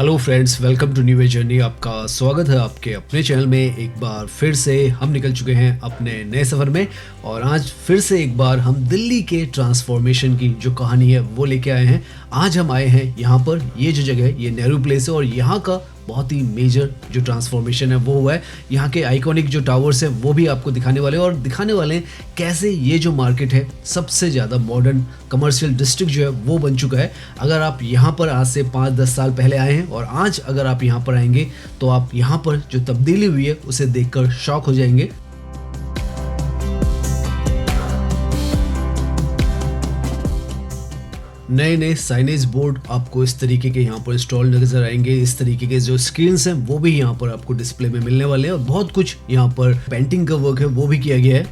Hello friends, welcome to new journey. आपका स्वागत है आपके अपने चैनल में। एक बार फिर से हम निकल चुके हैं अपने नए सफ़र में और आज फिर से एक बार हम दिल्ली के ट्रांसफॉर्मेशन की जो कहानी है वो लेके आए हैं। आज हम आए हैं यहाँ पर, ये जो जगह है ये नेहरू प्लेस है और यहाँ का बहुत ही मेजर जो ट्रांसफॉर्मेशन है वो हुआ है। यहाँ के आइकॉनिक जो टावर्स हैं वो भी आपको दिखाने वाले हैं और दिखाने वाले हैं कैसे ये जो मार्केट है सबसे ज़्यादा मॉडर्न कमर्शियल डिस्ट्रिक्ट जो है वो बन चुका है। अगर आप यहाँ पर आज से 5-10 साल पहले आए हैं और आज अगर आप यहाँ पर आएंगे तो आप यहाँ पर जो तब्दीली हुई है उसे देखकर शॉक हो जाएंगे। नए नए साइनेज बोर्ड आपको इस तरीके के यहाँ पर इंस्टॉल नजर आएंगे। इस तरीके के जो स्क्रीन्स हैं वो भी यहाँ पर आपको डिस्प्ले में मिलने वाले हैं और बहुत कुछ यहाँ पर पेंटिंग का वर्क है वो भी किया गया है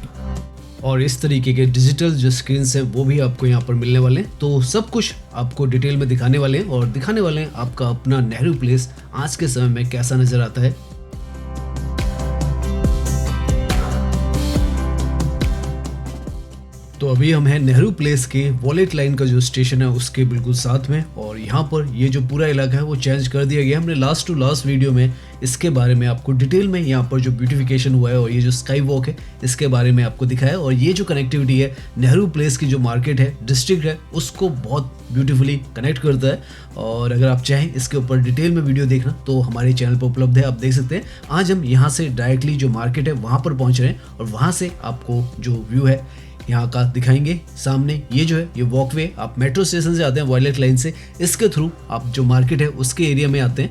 और इस तरीके के डिजिटल जो स्क्रीन्स हैं वो भी आपको यहाँ पर मिलने वाले हैं। तो सब कुछ आपको डिटेल में दिखाने वाले हैं और दिखाने वाले हैं आपका अपना नेहरू प्लेस आज के समय में कैसा नजर आता है। तो अभी हम हैं नेहरू प्लेस के वॉलेट लाइन का जो स्टेशन है उसके बिल्कुल साथ में और यहाँ पर ये जो पूरा इलाका है वो चेंज कर दिया गया। हमने लास्ट टू लास्ट वीडियो में इसके बारे में आपको डिटेल में यहाँ पर जो ब्यूटिफिकेशन हुआ है और ये जो स्काई वॉक है इसके बारे में आपको दिखाया और ये जो कनेक्टिविटी है नेहरू प्लेस की जो मार्केट है डिस्ट्रिक्ट है उसको बहुत ब्यूटीफुली कनेक्ट करता है। और अगर आप चाहें इसके ऊपर डिटेल में वीडियो देखना तो हमारे चैनल पर उपलब्ध है, आप देख सकते हैं। आज हम यहाँ से डायरेक्टली जो मार्केट है वहाँ पर पहुँच रहे हैं और वहाँ से आपको जो व्यू है यहाँ का दिखाएंगे। सामने ये जो है ये वॉकवे, आप मेट्रो स्टेशन से आते हैं वॉयलेट लाइन से, इसके थ्रू आप जो मार्केट है उसके एरिया में आते हैं।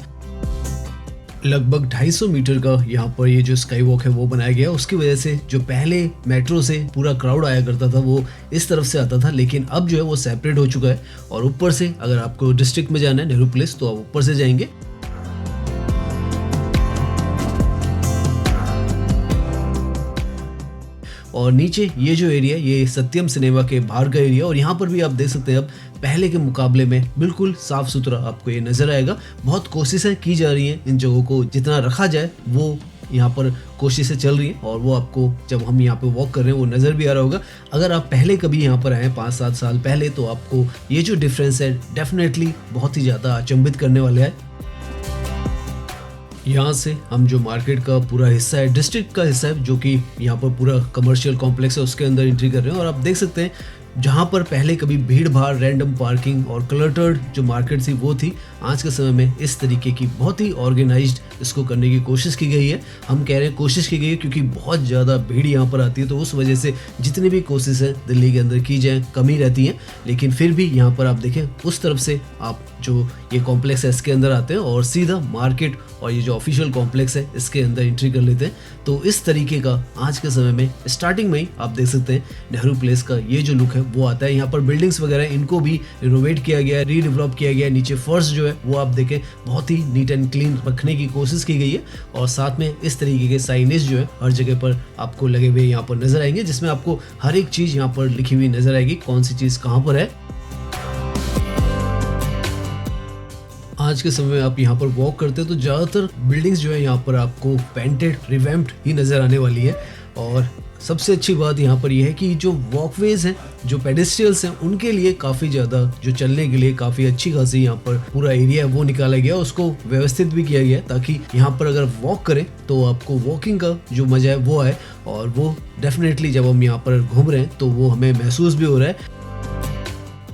लगभग 250 मीटर का यहाँ पर ये जो स्काई वॉक है वो बनाया गया। उसकी वजह से जो पहले मेट्रो से पूरा क्राउड आया करता था वो इस तरफ से आता था, लेकिन अब जो है वो सेपरेट हो चुका है और ऊपर से अगर आपको डिस्ट्रिक्ट में जाना है नेहरू प्लेस तो आप ऊपर से जाएंगे। और नीचे ये जो एरिया ये सत्यम सिनेमा के बाहर का एरिया और यहाँ पर भी आप देख सकते हैं अब पहले के मुकाबले में बिल्कुल साफ सुथरा आपको ये नज़र आएगा। बहुत कोशिशें की जा रही हैं इन जगहों को जितना रखा जाए, वो यहाँ पर कोशिशें चल रही हैं और वो आपको जब हम यहाँ पे वॉक कर रहे हैं वो नज़र भी आ रहा होगा। अगर आप पहले कभी यहाँ पर आए 5-7 साल पहले तो आपको ये जो डिफरेंस है डेफिनेटली बहुत ही ज़्यादा अचंभित करने वाले है। यहाँ से हम जो मार्केट का पूरा हिस्सा है, डिस्ट्रिक्ट का हिस्सा है, जो कि यहाँ पर पूरा कमर्शियल कॉम्प्लेक्स है उसके अंदर एंट्री कर रहे हैं और आप देख सकते हैं जहाँ पर पहले कभी भीड़ भाड़, रैंडम पार्किंग और क्लटर्ड जो मार्केट थी वो थी, आज के समय में इस तरीके की बहुत ही ऑर्गेनाइज्ड इसको करने की कोशिश की गई है। हम कह रहे हैं कोशिश की गई है क्योंकि बहुत ज़्यादा भीड़ यहाँ पर आती है, तो उस वजह से जितनी भी कोशिशें दिल्ली के अंदर की जाएँ कम ही रहती हैं। लेकिन फिर भी यहाँ पर आप देखें उस तरफ से आप जो ये कॉम्प्लेक्स है इसके अंदर आते हैं और सीधा मार्केट और ये जो ऑफिशियल कॉम्प्लेक्स है इसके अंदर एंट्री कर लेते हैं। तो इस तरीके का आज के समय में स्टार्टिंग में ही आप देख सकते हैं नेहरू प्लेस का ये जो लुक है वो आता है। यहाँ पर बिल्डिंग्स वगैरह इनको भी रिनोवेट किया गया है, रीडेवलप किया गया है। नीचे फर्श जो है वो आप देखें बहुत ही नीट एंड क्लीन रखने की कोशिश की गई है और साथ में इस तरीके के साइनेज जो है हर जगह पर आपको लगे हुए यहाँ पर नजर आएंगे, जिसमें आपको हर एक चीज यहाँ पर लिखी हुई नजर आएगी कौन सी चीज कहाँ पर है। आज के समय में आप यहाँ पर वॉक करते हैं तो ज़्यादातर बिल्डिंग्स जो है यहाँ पर आपको पेंटेड, रिवैम्प्ड ही नज़र आने वाली है। और सबसे अच्छी बात यहाँ पर यह है कि जो वॉकवेज हैं, जो पेडेस्ट्रियल्स हैं, उनके लिए काफ़ी ज़्यादा जो चलने के लिए काफ़ी अच्छी खासी यहाँ पर पूरा एरिया है वो निकाला गया, उसको व्यवस्थित भी किया गया ताकि यहाँ पर अगर वॉक करें तो आपको वॉकिंग का जो मज़ा है वो आए और वो डेफिनेटली जब हम यहाँ पर घूम रहे हैं तो वो हमें महसूस भी हो रहा है।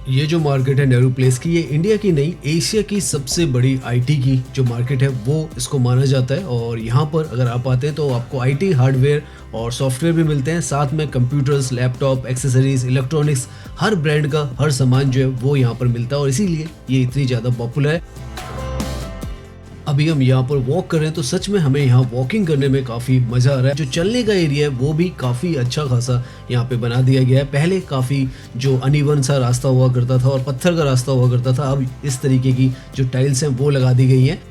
ये जो मार्केट है नेहरू प्लेस की, ये इंडिया की नहीं एशिया की सबसे बड़ी आईटी की जो मार्केट है वो इसको माना जाता है और यहाँ पर अगर आप आते हैं तो आपको आईटी हार्डवेयर और सॉफ्टवेयर भी मिलते हैं, साथ में कंप्यूटर्स, लैपटॉप, एक्सेसरीज, इलेक्ट्रॉनिक्स, हर ब्रांड का हर सामान जो है वो यहाँ पर मिलता है और इसीलिए ये इतनी ज़्यादा पॉपुलर है। अभी हम यहाँ पर वॉक कर रहे हैं तो सच में हमें यहाँ वॉकिंग करने में काफ़ी मज़ा आ रहा है। जो चलने का एरिया है वो भी काफ़ी अच्छा खासा यहाँ पे बना दिया गया है। पहले काफ़ी जो अनइवन सा रास्ता हुआ करता था और पत्थर का रास्ता हुआ करता था, अब इस तरीके की जो टाइल्स हैं वो लगा दी गई हैं।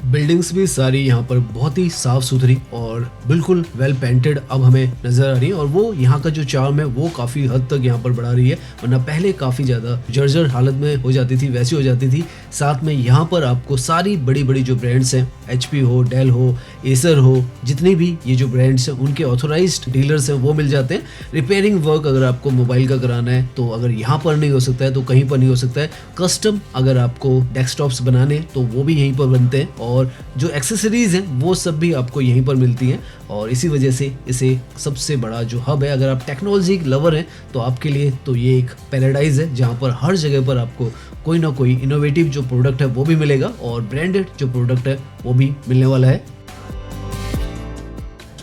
बिल्डिंग्स भी सारी यहाँ पर बहुत ही साफ सुथरी और बिल्कुल वेल पेंटेड अब हमें नजर आ रही है और वो यहाँ का जो चार्म है वो काफ़ी हद तक यहाँ पर बढ़ा रही है, वरना पहले काफ़ी ज़्यादा जर्जर हालत में हो जाती थी, वैसी हो जाती थी। साथ में यहाँ पर आपको सारी बड़ी-बड़ी जो ब्रांड्स हैं, एचपी हो, डेल हो, एसर हो, जितनी भी ये जो ब्रांड्स हैं उनके ऑथराइज्ड डीलर्स हैं वो मिल जाते हैं। रिपेयरिंग वर्क अगर आपको मोबाइल का कराना है तो अगर यहाँ पर नहीं हो सकता है तो कहीं पर नहीं हो सकता है। कस्टम अगर आपको डेस्कटॉप्स बनाने हैं तो वो भी यहीं पर बनते हैं, और जो एक्सेसरीज हैं वो सब भी आपको यहीं पर मिलती हैं। और इसी वजह से इसे सबसे बड़ा जो हब है, अगर आप टेक्नोलॉजी लवर हैं तो आपके लिए तो ये एक पैराडाइज है, जहाँ पर हर जगह पर आपको कोई ना कोई इनोवेटिव जो प्रोडक्ट है वो भी मिलेगा और ब्रांडेड जो प्रोडक्ट है वो भी मिलने वाला है।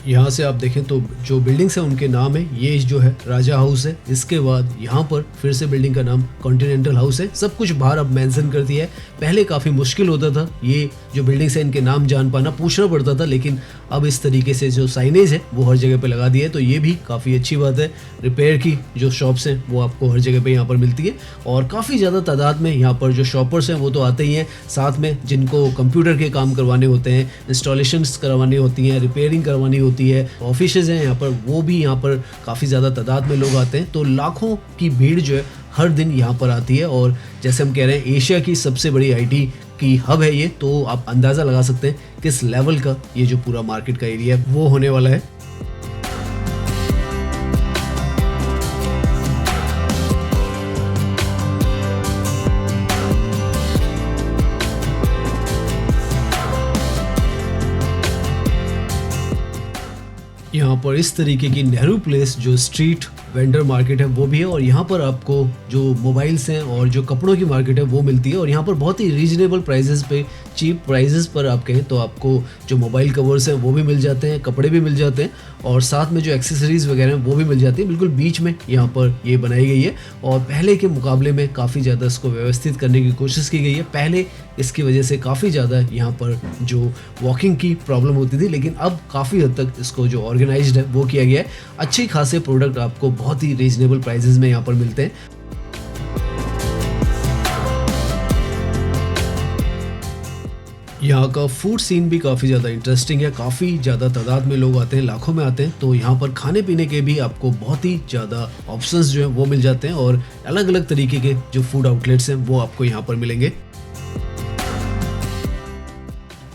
यहाँ से आप देखें तो जो बिल्डिंग्स है उनके नाम है, ये जो है राजा हाउस है, इसके बाद यहाँ पर फिर से बिल्डिंग का नाम कॉन्टिनेंटल हाउस है। सब कुछ बाहर अब मेंशन कर दिया है। पहले काफ़ी मुश्किल होता था ये जो बिल्डिंग्स है इनके नाम जान पाना, पूछना पड़ता था, लेकिन अब इस तरीके से जो साइनेज है वो हर जगह पे लगा दिया है, तो ये भी काफ़ी अच्छी बात है। रिपेयर की जो शॉप्स हैं वो आपको हर जगह पे यहाँ पर मिलती है, और काफ़ी ज़्यादा तादाद में यहाँ पर जो शॉपर्स हैं वो तो आते ही हैं, साथ में जिनको कंप्यूटर के काम करवाने होते हैं, इंस्टॉलेशंस करवानी होती हैं, रिपेयरिंग करवानी होती है, ऑफिसेज हैं यहाँ पर, वो भी यहाँ पर काफ़ी ज़्यादा तादाद में लोग आते हैं। तो लाखों की भीड़ जो है हर दिन यहाँ पर आती है, और जैसे हम कह रहे हैं एशिया की सबसे बड़ी आईटी की हब है ये, तो आप अंदाज़ा लगा सकते हैं किस लेवल का ये जो पूरा मार्केट का एरिया है वो होने वाला है। यहाँ पर इस तरीके की नेहरू प्लेस जो स्ट्रीट वेंडर मार्केट है वो भी है, और यहाँ पर आपको जो मोबाइल्स हैं और जो कपड़ों की मार्केट है वो मिलती है, और यहाँ पर बहुत ही रीजनेबल प्राइसेस पे, चीप प्राइसेस पर आप कहें तो आपको जो मोबाइल कवर्स हैं वो भी मिल जाते हैं, कपड़े भी मिल जाते हैं, और साथ में जो एक्सेसरीज वगैरह हैं वो भी मिल जाती है। बिल्कुल बीच में यहाँ पर ये बनाई गई है, और पहले के मुकाबले में काफ़ी ज़्यादा इसको व्यवस्थित करने की कोशिश की गई है। पहले इसकी वजह से काफ़ी ज़्यादा यहाँ पर जो वॉकिंग की प्रॉब्लम होती थी, लेकिन अब काफ़ी हद तक इसको जो ऑर्गेनाइज्ड है वो किया गया है। अच्छे खासे प्रोडक्ट आपको बहुत ही रीजनेबल प्राइसेस में यहाँ पर मिलते हैं। यहाँ का फूड सीन भी काफ़ी ज़्यादा इंटरेस्टिंग है, काफ़ी ज़्यादा तादाद में लोग आते हैं, लाखों में आते हैं, तो यहाँ पर खाने पीने के भी आपको बहुत ही ज़्यादा ऑप्शंस जो हैं वो मिल जाते हैं, और अलग अलग तरीके के जो फूड आउटलेट्स हैं वो आपको यहाँ पर मिलेंगे।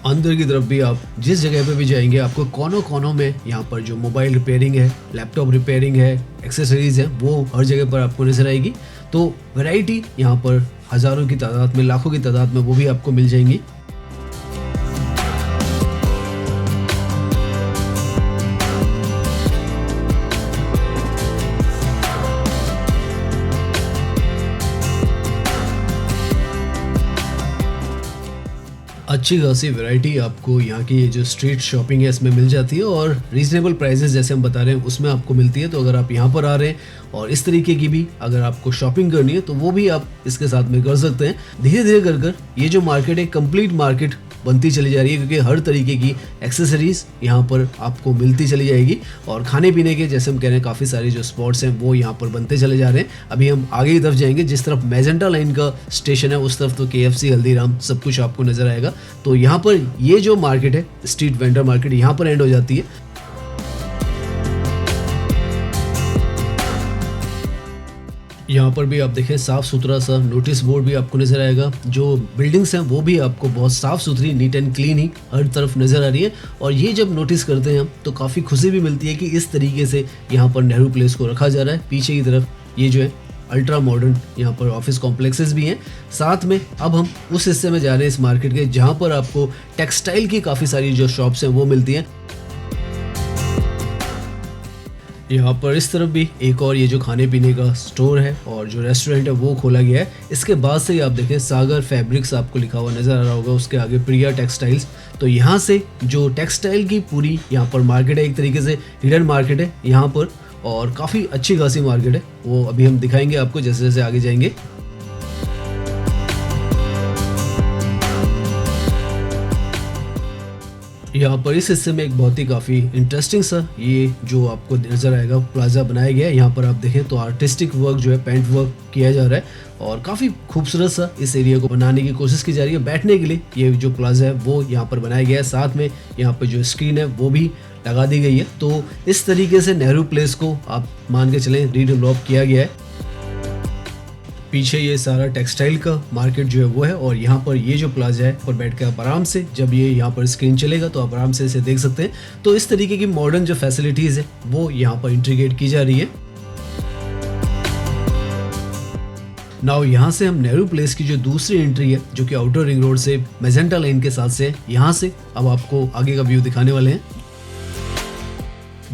अंदर की तरफ भी आप जिस जगह पे भी जाएंगे आपको कोनों कोनों में यहाँ पर जो मोबाइल रिपेयरिंग है, लैपटॉप रिपेयरिंग है, एक्सेसरीज है, वो हर जगह पर आपको नजर आएगी। तो वैरायटी यहाँ पर हज़ारों की तादाद में, लाखों की तादाद में वो भी आपको मिल जाएंगी। अच्छी खासी वैरायटी आपको यहाँ की ये जो स्ट्रीट शॉपिंग है इसमें मिल जाती है, और रीजनेबल प्राइसेस जैसे हम बता रहे हैं उसमें आपको मिलती है। तो अगर आप यहाँ पर आ रहे हैं और इस तरीके की भी अगर आपको शॉपिंग करनी है तो वो भी आप इसके साथ में कर सकते हैं। धीरे धीरे कर कर ये जो मार्केट है कंप्लीट मार्केट बनती चली जा रही है, क्योंकि हर तरीके की एक्सेसरीज यहाँ पर आपको मिलती चली जाएगी, और खाने पीने के जैसे हम कह रहे हैं काफ़ी सारे जो स्पॉट्स हैं वो यहाँ पर बनते चले जा रहे हैं। अभी हम आगे की तरफ जाएंगे, जिस तरफ मैजेंटा लाइन का स्टेशन है उस तरफ तो KFC, हल्दीराम सब कुछ आपको नजर आएगा। तो यहाँ पर ये जो मार्केट है स्ट्रीट वेंडर मार्केट यहाँ पर एंड हो जाती है। यहाँ पर भी आप देखें साफ सुथरा सा नोटिस बोर्ड भी आपको नजर आएगा। जो बिल्डिंग्स हैं वो भी आपको बहुत साफ सुथरी, नीट एंड क्लीन ही हर तरफ नजर आ रही है, और ये जब नोटिस करते हैं हम तो काफ़ी खुशी भी मिलती है कि इस तरीके से यहाँ पर नेहरू प्लेस को रखा जा रहा है। पीछे की तरफ ये जो है अल्ट्रा मॉडर्न यहाँ पर ऑफिस कॉम्प्लेक्सेस भी हैं। साथ में अब हम उस हिस्से में जा रहे हैं इस मार्केट के जहाँ पर आपको टेक्सटाइल की काफ़ी सारी जो शॉप्स हैं वो मिलती हैं। यहाँ पर इस तरफ भी एक और ये जो खाने पीने का स्टोर है और जो रेस्टोरेंट है वो खोला गया है। इसके बाद से ही आप देखें सागर फैब्रिक्स आपको लिखा हुआ नज़र आ रहा होगा, उसके आगे प्रिया टेक्सटाइल्स। तो यहाँ से जो टेक्सटाइल की पूरी यहाँ पर मार्केट है, एक तरीके से हिडन मार्केट है यहाँ पर, और काफ़ी अच्छी खासी मार्केट है, वो अभी हम दिखाएंगे आपको जैसे जैसे आगे जाएंगे। यहाँ पर इस हिस्से में एक बहुत ही काफ़ी इंटरेस्टिंग सा ये जो आपको नज़र आएगा प्लाजा बनाया गया है। यहाँ पर आप देखें तो आर्टिस्टिक वर्क जो है, पेंट वर्क किया जा रहा है, और काफ़ी खूबसूरत सा इस एरिया को बनाने की कोशिश की जा रही है। बैठने के लिए ये जो प्लाजा है वो यहाँ पर बनाया गया है, साथ में यहाँ पर जो स्क्रीन है वो भी लगा दी गई है। तो इस तरीके से नेहरू प्लेस को आप मान के चलें रीडेवलप किया गया है। पीछे ये सारा टेक्सटाइल का मार्केट जो है वो है, और यहाँ पर ये जो प्लाजा है पर बैठ के आप आराम से, जब ये यहाँ पर स्क्रीन चलेगा तो आप आराम से इसे देख सकते हैं। तो इस तरीके की मॉडर्न जो फैसिलिटीज़ है वो यहाँ पर इंटीग्रेट की जा रही है। नाउ यहाँ से हम नेहरू प्लेस की जो दूसरी एंट्री है, जो कि आउटर रिंग रोड से मैजेंटा लाइन के साथ से, यहाँ से अब आपको आगे का व्यू दिखाने वाले हैं।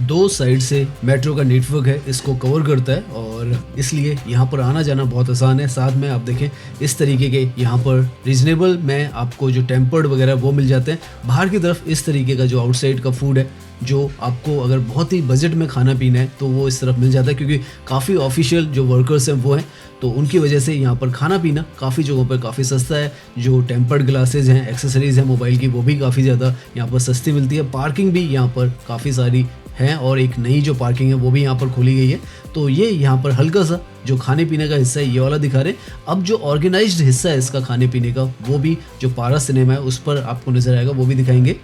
दो साइड से मेट्रो का नेटवर्क है, इसको कवर करता है और इसलिए यहाँ पर आना जाना बहुत आसान है। साथ में आप देखें इस तरीके के यहाँ पर रीजनेबल में आपको जो टेम्पर्ड वगैरह वो मिल जाते हैं। बाहर की तरफ इस तरीके का जो आउटसाइड का फूड है, जो आपको अगर बहुत ही बजट में खाना पीना है तो वो इस तरफ मिल जाता है, क्योंकि काफ़ी ऑफिशियल जो वर्कर्स हैं वो हैं, तो उनकी वजह से यहाँ पर खाना पीना काफ़ी जगहों पर काफ़ी सस्ता है। जो टेम्पर्ड ग्लासेज हैं, एक्सेसरीज़ हैं मोबाइल की, वो भी काफ़ी ज़्यादा यहाँ पर सस्ती मिलती है। पार्किंग भी यहाँ पर काफ़ी सारी है और एक नई जो पार्किंग है वो भी यहाँ पर खोली गई है। तो ये यहाँ पर हल्का सा जो खाने पीने का हिस्सा है ये वाला दिखा रहे। अब जो ऑर्गेनाइज्ड हिस्सा है इसका खाने पीने का, वो भी जो पारस सिनेमा है उस पर आपको नजर आएगा, वो भी दिखाएंगे।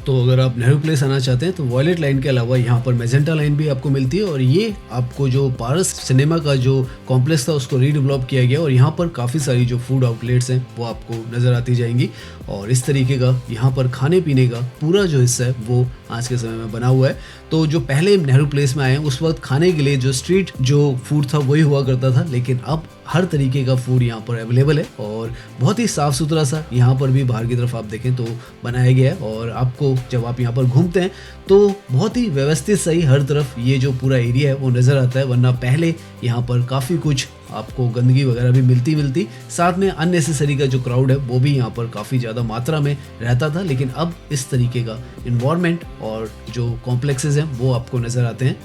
तो अगर आप नेहरू प्लेस आना चाहते हैं तो वॉयलेट लाइन के अलावा यहाँ पर मैजेंटा लाइन भी आपको मिलती है, और ये आपको जो पारस सिनेमा का जो कॉम्प्लेक्स था उसको रीडेवलप किया गया, और यहाँ पर काफ़ी सारी जो फूड आउटलेट्स हैं वो आपको नज़र आती जाएंगी। और इस तरीके का यहाँ पर खाने पीने का पूरा जो हिस्सा है वो आज के समय में बना हुआ है। तो जो पहले नेहरू प्लेस में आए हैं उस वक्त खाने के लिए जो स्ट्रीट जो फूड था वही हुआ करता था, लेकिन अब हर तरीके का फूड यहाँ पर अवेलेबल है और बहुत ही साफ़ सुथरा सा यहाँ पर भी बाहर की तरफ आप देखें तो बनाया गया है। और आपको जब आप यहाँ पर घूमते हैं तो बहुत ही व्यवस्थित सही हर तरफ ये जो पूरा एरिया है वो नज़र आता है, वरना पहले यहाँ पर काफ़ी कुछ आपको गंदगी वगैरह भी मिलती। साथ में अननेसेसरी का जो क्राउड है वो भी यहाँ पर काफ़ी ज़्यादा मात्रा में रहता था, लेकिन अब इस तरीके का इन्वायरमेंट और जो कॉम्प्लेक्सेस हैं वो आपको नज़र आते हैं।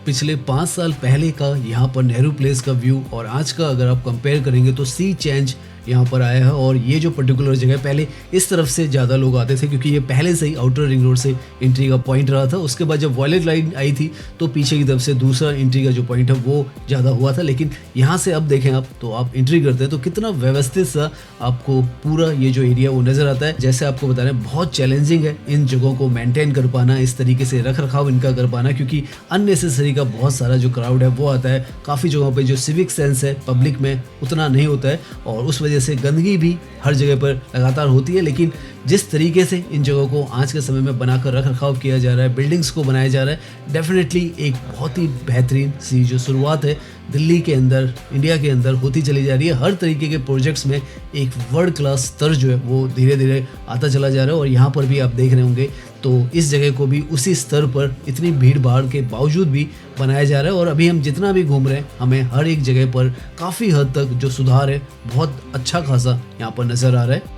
पिछले 5 साल पहले का यहाँ पर नेहरू प्लेस का व्यू और आज का अगर आप कंपेयर करेंगे तो सी चेंज यहाँ पर आया है। और ये जो पर्टिकुलर जगह पहले इस तरफ से ज़्यादा लोग आते थे क्योंकि ये पहले से ही आउटर रिंग रोड से एंट्री का पॉइंट रहा था। उसके बाद जब वॉयलेट लाइन आई थी तो पीछे की तरफ से दूसरा एंट्री का जो पॉइंट है वो ज़्यादा हुआ था, लेकिन यहाँ से अब देखें आप तो आप एंट्री करते हैं तो कितना व्यवस्थित सा आपको पूरा ये जो एरिया वो नज़र आता है। जैसे आपको बता रहे हैं बहुत चैलेंजिंग है इन जगहों को मेंटेन कर पाना, इस तरीके से रख रखाव इनका कर पाना, क्योंकि अननेसेसरी का बहुत सारा जो क्राउड है वो आता है। काफ़ी जगहों पर जो सिविक सेंस है पब्लिक में उतना नहीं होता है और उस वजह से गंदगी भी हर जगह पर लगातार होती है। लेकिन जिस तरीके से इन जगहों को आज के समय में बनाकर रख रखाव किया जा रहा है, बिल्डिंग्स को बनाया जा रहा है, डेफिनेटली एक बहुत ही बेहतरीन सी जो शुरुआत है दिल्ली के अंदर, इंडिया के अंदर होती चली जा रही है। हर तरीके के प्रोजेक्ट्स में एक वर्ल्ड क्लास स्तर जो है वो धीरे धीरे आता चला जा रहा है। और यहाँ पर भी आप देख रहे होंगे तो इस जगह को भी उसी स्तर पर इतनी भीड़ भाड़ के बावजूद भी बनाया जा रहा है। और अभी हम जितना भी घूम रहे हैं हमें हर एक जगह पर काफ़ी हद तक जो सुधार है बहुत अच्छा खासा यहाँ पर नज़र आ रहा है।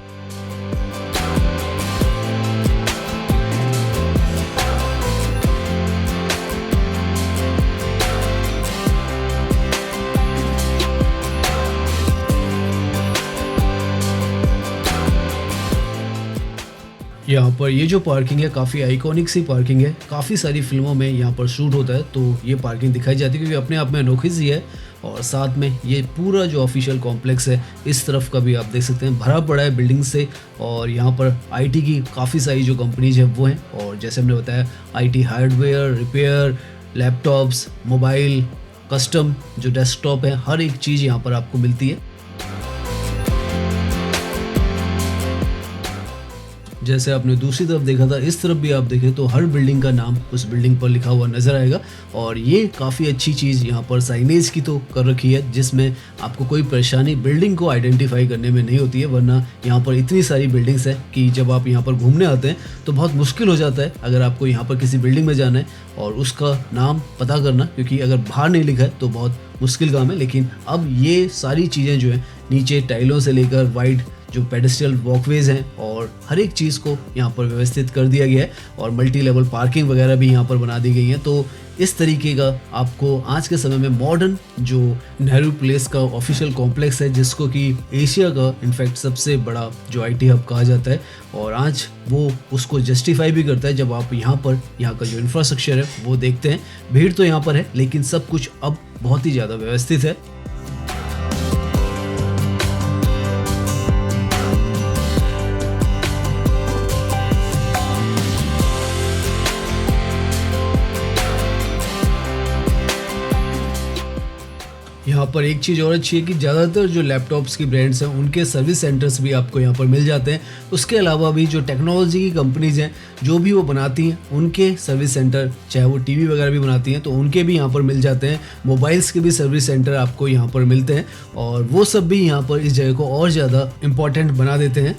यहाँ पर ये जो पार्किंग है काफ़ी आइकॉनिक सी पार्किंग है, काफ़ी सारी फिल्मों में यहाँ पर शूट होता है तो ये पार्किंग दिखाई जाती है क्योंकि अपने आप में अनोखी सी है। और साथ में ये पूरा जो ऑफिशियल कॉम्प्लेक्स है इस तरफ का भी आप देख सकते हैं भरा पड़ा है बिल्डिंग से। और यहाँ पर आईटी की काफ़ी सारी जो कंपनीज है वो हैं, और जैसे हमने बताया IT hardware, repair, laptops, mobile, custom जो डेस्कटॉप है, हर एक चीज़ यहाँ पर आपको मिलती है। जैसे आपने दूसरी तरफ देखा था इस तरफ भी आप देखें तो हर बिल्डिंग का नाम उस बिल्डिंग पर लिखा हुआ नज़र आएगा। और ये काफ़ी अच्छी चीज़ यहाँ पर साइनेज की तो कर रखी है जिसमें आपको कोई परेशानी बिल्डिंग को आइडेंटिफाई करने में नहीं होती है, वरना यहाँ पर इतनी सारी बिल्डिंग्स हैं कि जब आप यहाँ पर घूमने आते हैं तो बहुत मुश्किल हो जाता है अगर आपको यहाँ पर किसी बिल्डिंग में जाना है और उसका नाम पता करना, क्योंकि अगर बाहर नहीं लिखा है तो बहुत मुश्किल काम है। लेकिन अब ये सारी चीज़ें जो हैं नीचे टाइलों से लेकर वाइड जो पेडेस्ट्रियल वॉकवेज हैं और हर एक चीज़ को यहाँ पर व्यवस्थित कर दिया गया है और मल्टी लेवल पार्किंग वगैरह भी यहाँ पर बना दी गई है। तो इस तरीके का आपको आज के समय में मॉडर्न जो नेहरू प्लेस का ऑफिशियल कॉम्प्लेक्स है, जिसको कि एशिया का इनफैक्ट सबसे बड़ा जो आईटी हब कहा जाता है, और आज वो उसको जस्टिफाई भी करता है जब आप यहाँ का जो इंफ्रास्ट्रक्चर है वो देखते हैं। भीड़ तो यहाँ पर है, लेकिन सब कुछ अब बहुत ही ज़्यादा व्यवस्थित है। यहाँ पर एक चीज़ और अच्छी है कि ज़्यादातर जो लैपटॉप्स की ब्रांड्स हैं उनके सर्विस सेंटर्स भी आपको यहाँ पर मिल जाते हैं। उसके अलावा भी जो टेक्नोलॉजी की कंपनीज हैं जो भी वो बनाती हैं उनके सर्विस सेंटर, चाहे वो टीवी वगैरह भी बनाती हैं तो उनके भी यहाँ पर मिल जाते हैं। मोबाइल्स के भी सर्विस सेंटर आपको यहाँ पर मिलते हैं और वो सब भी यहाँ पर इस जगह को और ज़्यादा इम्पॉर्टेंट बना देते हैं।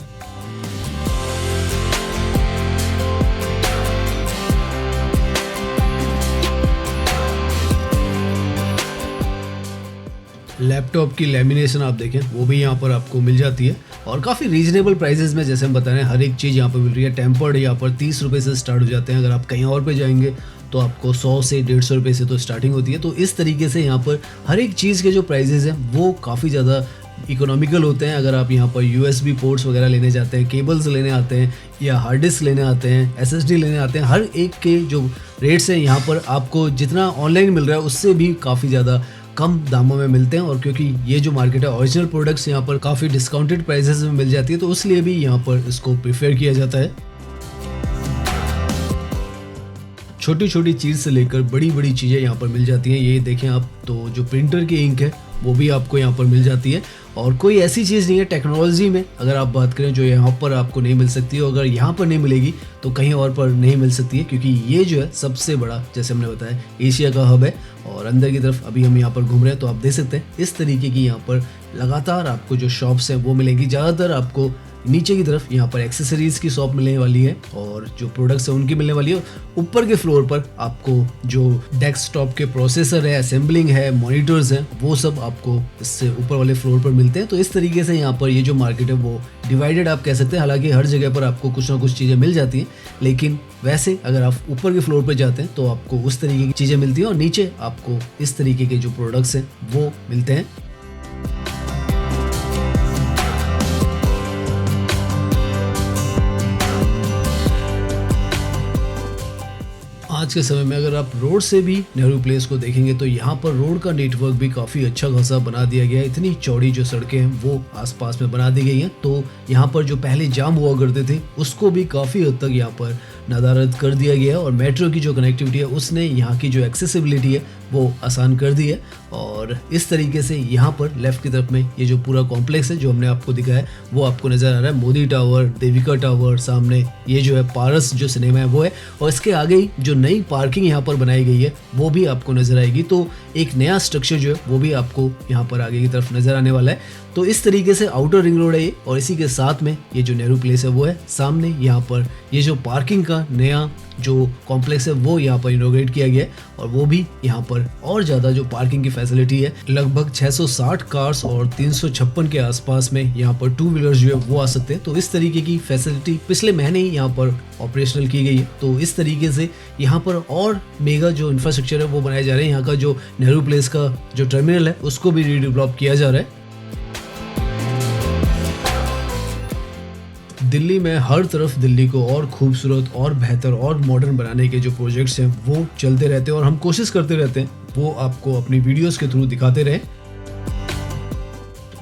लैपटॉप की लेमिनेशन आप देखें वो भी यहाँ पर आपको मिल जाती है और काफ़ी रीजनेबल प्राइसेस में, जैसे हम बता रहे हैं हर एक चीज़ यहाँ पर मिल रही है। टेम्पर्ड यहाँ पर 30 रुपये से स्टार्ट हो जाते हैं। अगर आप कहीं और पे जाएंगे तो आपको 100 से 150 रुपये से तो स्टार्टिंग होती है। तो इस तरीके से यहाँ पर हर एक चीज़ के जो प्राइजेज़ हैं वो काफ़ी ज़्यादा इकोनॉमिकल होते हैं। अगर आप यहाँ पर USB पोर्ट्स वगैरह लेने जाते हैं, केबल्स लेने आते हैं या हार्ड डिस्क लेने आते हैं, SSD लेने आते हैं, हर एक के जो रेट्स हैं यहाँ पर आपको जितना ऑनलाइन मिल रहा है उससे भी काफ़ी ज़्यादा कम दामों में मिलते हैं। और क्योंकि ये जो मार्केट है ओरिजिनल प्रोडक्ट्स यहाँ पर काफ़ी डिस्काउंटेड प्राइसेस में मिल जाती है तो इसलिए भी यहाँ पर इसको प्रेफर किया जाता है। छोटी छोटी चीज़ से लेकर बड़ी बड़ी चीज़ें यहाँ पर मिल जाती हैं। ये देखें आप, तो जो प्रिंटर की इंक है वो भी आपको यहाँ पर मिल जाती है। और कोई ऐसी चीज़ नहीं है टेक्नोलॉजी में अगर आप बात करें जो यहाँ पर आपको नहीं मिल सकती है। अगर यहाँ पर नहीं मिलेगी तो कहीं और पर नहीं मिल सकती है, क्योंकि ये जो है सबसे बड़ा, जैसे हमने बताया, एशिया का हब है। और अंदर की तरफ अभी हम यहाँ पर घूम रहे हैं तो आप देख सकते हैं इस तरीके की यहाँ पर लगातार आपको जो शॉप्स हैं वो मिलेंगी। ज़्यादातर आपको नीचे की तरफ यहाँ पर एक्सेसरीज़ की शॉप मिलने वाली है और जो प्रोडक्ट्स हैं उनकी मिलने वाली है। ऊपर के फ्लोर पर आपको जो डेस्कटॉप के प्रोसेसर है, असेंबलिंग है, मॉनिटर्स हैं, वो सब आपको इससे ऊपर वाले फ्लोर पर मिलते हैं। तो इस तरीके से यहाँ पर ये जो मार्केट है वो डिवाइडेड आप कह सकते हैं। हालांकि हर जगह पर आपको कुछ ना कुछ चीज़ें मिल जाती हैं, लेकिन वैसे अगर आप ऊपर के फ्लोर पर जाते हैं तो आपको उस तरीके की चीज़ें मिलती हैं और नीचे आपको इस तरीके के जो प्रोडक्ट्स हैं वो मिलते हैं। आज के समय में अगर आप रोड से भी नेहरू प्लेस को देखेंगे तो यहाँ पर रोड का नेटवर्क भी काफ़ी अच्छा खासा बना दिया गया है। इतनी चौड़ी जो सड़कें हैं वो आसपास में बना दी गई हैं, तो यहाँ पर जो पहले जाम हुआ करते थे उसको भी काफ़ी हद तक यहाँ पर नदारद कर दिया गया है। और मेट्रो की जो कनेक्टिविटी है उसने यहाँ की जो एक्सेसिबिलिटी है वो आसान कर दी है। और इस तरीके से यहाँ पर लेफ्ट की तरफ में ये जो पूरा कॉम्प्लेक्स है जो हमने आपको दिखाया है वो आपको नज़र आ रहा है। मोदी टावर, देविका टावर, सामने ये जो है पारस जो सिनेमा है वो है, और इसके आगे ही जो नई पार्किंग यहाँ पर बनाई गई है वो भी आपको नज़र आएगी। तो एक नया स्ट्रक्चर जो है वो भी आपको यहाँ पर आगे की तरफ नज़र आने वाला है। तो इस तरीके से आउटर रिंग रोड है ये, और इसी के साथ में ये जो नेहरू प्लेस है वो है। सामने यहाँ पर ये जो पार्किंग का नया जो कॉम्प्लेक्स है वो यहाँ पर इनॉग्रेट किया गया है, और वो भी यहाँ पर और ज़्यादा जो पार्किंग की फैसिलिटी है, लगभग 660 कार्स और 356 के आसपास में यहाँ पर 2 व्हीलर्स जो है वो आ सकते हैं। तो इस तरीके की फैसिलिटी पिछले महीने ही यहाँ पर ऑपरेशनल की गई है। तो इस तरीके से यहाँ पर और मेगा जो इंफ्रास्ट्रक्चर है वो बनाए जा रहे हैं। यहाँ का जो नेहरू प्लेस का जो टर्मिनल है उसको भी रीडेवलप किया जा रहा है। दिल्ली में हर तरफ दिल्ली को और खूबसूरत और बेहतर और मॉडर्न बनाने के जो प्रोजेक्ट्स हैं वो चलते रहते हैं और हम कोशिश करते रहते हैं वो आपको अपनी वीडियोस के थ्रू दिखाते रहें।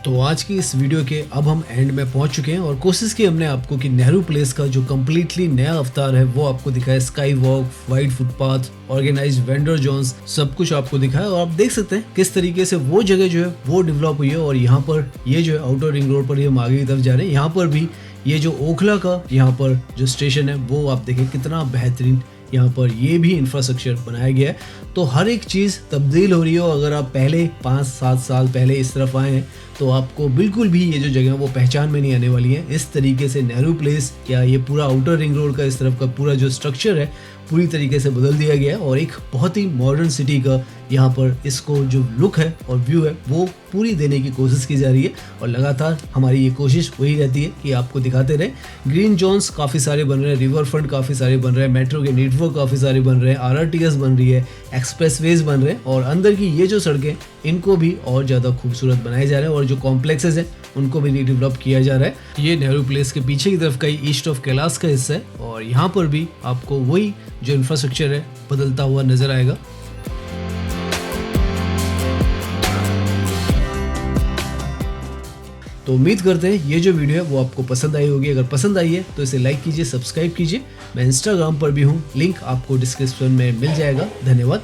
तो आज की इस वीडियो के अब हम एंड में पहुंच चुके हैं और कोशिश की हमने आपको कि नेहरू प्लेस का जो कम्प्लीटली नया अवतार है वो आपको दिखाया। Sky walk, wide footpath, organised vendor zones, सब कुछ आपको दिखाया। और आप देख सकते हैं किस तरीके से वो जगह जो है वो डेवलप हुई है। और यहाँ पर ये जो है आउटर रिंग रोड पर हम आगे की तरफ जा रहे हैं। यहाँ पर भी ये जो ओखला का यहाँ पर जो स्टेशन है वो आप देखें कितना बेहतरीन यहाँ पर ये भी इंफ्रास्ट्रक्चर बनाया गया है। तो हर एक चीज़ तब्दील हो रही हो। अगर आप पहले 5-7 साल पहले इस तरफ आए हैं तो आपको बिल्कुल भी ये जो जगह है वो पहचान में नहीं आने वाली है। इस तरीके से नेहरू प्लेस या ये पूरा आउटर रिंग रोड का इस तरफ का पूरा जो स्ट्रक्चर है पूरी तरीके से बदल दिया गया है और एक बहुत ही मॉडर्न सिटी का यहाँ पर इसको जो लुक है और व्यू है वो पूरी देने की कोशिश की जा रही है। और लगातार हमारी ये कोशिश वही रहती है कि आपको दिखाते रहे। ग्रीन जोन्स काफ़ी सारे बन रहे हैं, रिवर फ्रंट काफ़ी सारे बन रहे हैं, मेट्रो के नेटवर्क काफ़ी सारे बन रहे हैं, आरआरटीएस बन रही है, एक्सप्रेसवेज बन रहे हैं और अंदर की ये जो सड़कें इनको भी और ज़्यादा खूबसूरत बनाए जा रहे हैं और जो कॉम्प्लेक्सेस हैं उनको भी रीडेवलप किया जा रहा है। ये नेहरू प्लेस के पीछे की तरफ का ही ईस्ट ऑफ कैलाश का हिस्सा है और यहाँ पर भी आपको वही जो इंफ्रास्ट्रक्चर है बदलता हुआ नजर आएगा। तो उम्मीद करते हैं ये जो वीडियो है वो आपको पसंद आई होगी। अगर पसंद आई है तो इसे लाइक कीजिए, सब्सक्राइब कीजिए। मैं इंस्टाग्राम पर भी हूँ, लिंक आपको डिस्क्रिप्शन में मिल जाएगा। धन्यवाद।